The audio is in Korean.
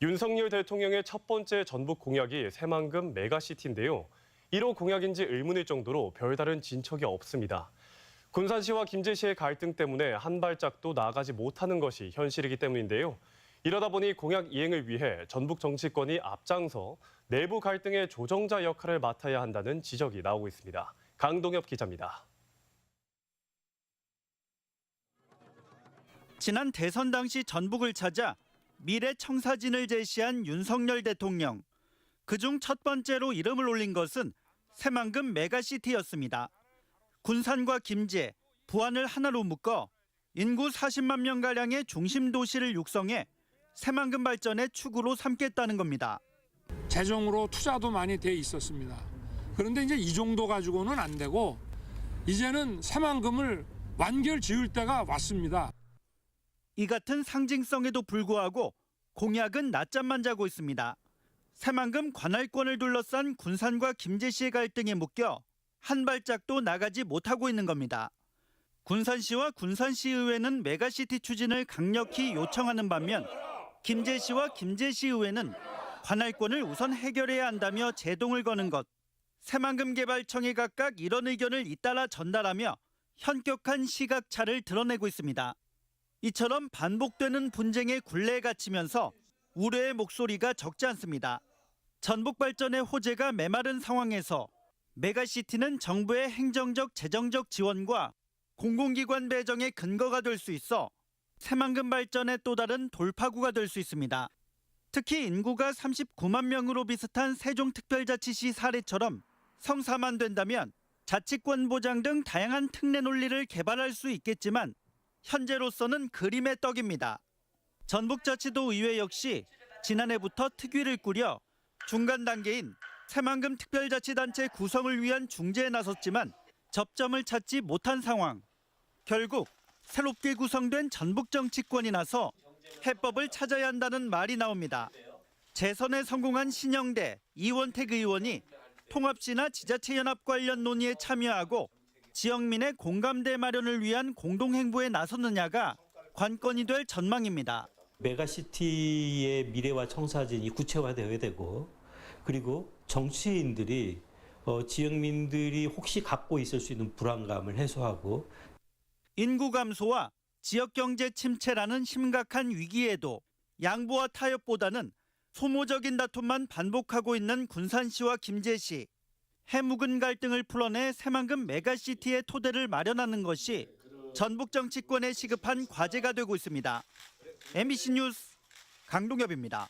윤석열 대통령의 첫 번째 전북 공약이 새만금 메가시티인데요. 1호 공약인지 의문일 정도로 별다른 진척이 없습니다. 군산시와 김제시의 갈등 때문에 한 발짝도 나아가지 못하는 것이 현실이기 때문인데요. 이러다 보니 공약 이행을 위해 전북 정치권이 앞장서 내부 갈등의 조정자 역할을 맡아야 한다는 지적이 나오고 있습니다. 강동엽 기자입니다. 지난 대선 당시 전북을 찾아 미래 청사진을 제시한 윤석열 대통령. 그중 첫 번째로 이름을 올린 것은 새만금 메가시티였습니다. 군산과 김제, 부안을 하나로 묶어 인구 40만 명가량의 중심 도시를 육성해 새만금 발전의 축으로 삼겠다는 겁니다. 재정으로 투자도 많이 돼 있었습니다. 그런데 이제 이 정도 가지고는 안 되고 이제는 새만금을 완결 지을 때가 왔습니다. 이 같은 상징성에도 불구하고 공약은 낮잠만 자고 있습니다. 새만금 관할권을 둘러싼 군산과 김제시의 갈등에 묶여 한 발짝도 나가지 못하고 있는 겁니다. 군산시와 군산시의회는 메가시티 추진을 강력히 요청하는 반면 김제시와 김제시의회는 관할권을 우선 해결해야 한다며 제동을 거는 것. 새만금개발청이 각각 이런 의견을 잇따라 전달하며 현격한 시각차를 드러내고 있습니다. 이처럼 반복되는 분쟁의 굴레에 갇히면서 우려의 목소리가 적지 않습니다. 전북 발전의 호재가 메마른 상황에서 메가시티는 정부의 행정적, 재정적 지원과 공공기관 배정의 근거가 될 수 있어 새만금 발전의 또 다른 돌파구가 될 수 있습니다. 특히 인구가 39만 명으로 비슷한 세종특별자치시 사례처럼 성사만 된다면 자치권 보장 등 다양한 특례 논리를 개발할 수 있겠지만 현재로서는 그림의 떡입니다. 전북자치도 의회 역시 지난해부터 특위를 꾸려 중간 단계인 새만금 특별자치단체 구성을 위한 중재에 나섰지만 접점을 찾지 못한 상황. 결국 새롭게 구성된 전북 정치권이 나서 해법을 찾아야 한다는 말이 나옵니다. 재선에 성공한 신영대 이원택 의원이 통합시나 지자체 연합 관련 논의에 참여하고 지역민의 공감대 마련을 위한 공동행보에 나섰느냐가 관건이 될 전망입니다. 메가시티의 미래와 청사진이 구체화되어야 되고 그리고 정치인들이 지역민들이 혹시 갖고 있을 수 있는 불안감을 해소하고 인구 감소와 지역경제 침체라는 심각한 위기에도 양보와 타협보다는 소모적인 다툼만 반복하고 있는 군산시와 김제시. 해묵은 갈등을 풀어내 새만금 메가시티의 토대를 마련하는 것이 전북 정치권에 시급한 과제가 되고 있습니다. MBC 뉴스 강동엽입니다.